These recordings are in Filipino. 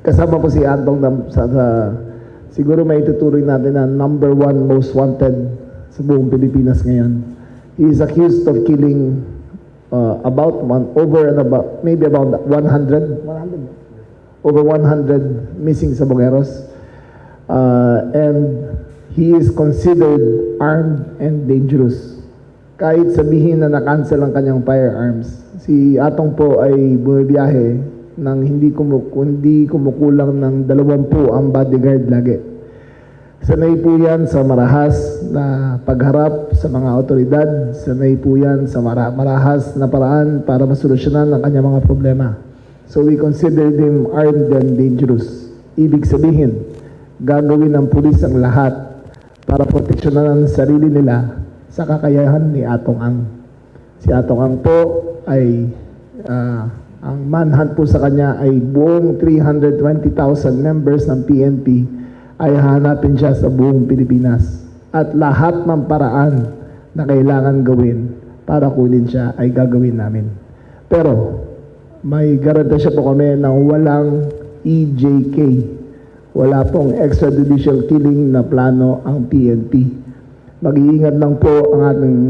kasama po si Antong siguro may ituturing natin na number 1 most wanted sa buong Pilipinas ngayon. He is accused of killing maybe about 100 over 100 missing Sabogueros. And he is considered armed and dangerous. Kahit sabihin na na-cancel ang kanyang firearms, si Atong po ay bumibiyahe ng hindi kumukulang ng 20 ang bodyguard lagi. Sanay po yan sa marahas na pagharap sa mga otoridad, sanay po yan sa marahas na paraan para masolusyonan ang kanyang mga problema. So we consider him armed and dangerous. Ibig sabihin, gagawin ng pulis ang lahat para proteksyonan ang sarili nila sa kakayahan ni Atong Ang. Si Atong Ang po ay ang manhunt po sa kanya ay buong 320,000 members ng PNP ay hahanapin siya sa buong Pilipinas. At lahat ng paraan na kailangan gawin para kunin siya ay gagawin namin. Pero may garantisya po kami na walang EJK. Wala pong extrajudicial killing na plano ang PNP. Mag-iingat lang po ang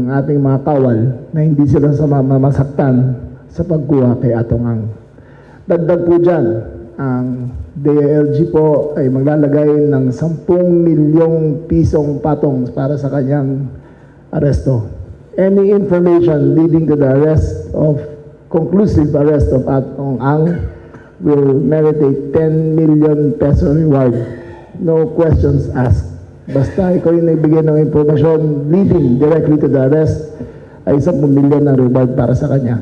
ating mga kawal na hindi sila masaktan sa pagkuha kay Atong Ang. Dagdag po dyan, ang DILG po ay maglalagay ng 10 milyong pisong patong para sa kanyang aresto. Any information leading to the conclusive arrest of Atong Ang will merit a 10 million peso reward. No questions asked. Basta ikaw yung nagbigay ng impormasyon leading directly to the arrest, ay 10 milyon ang reward para sa kanya.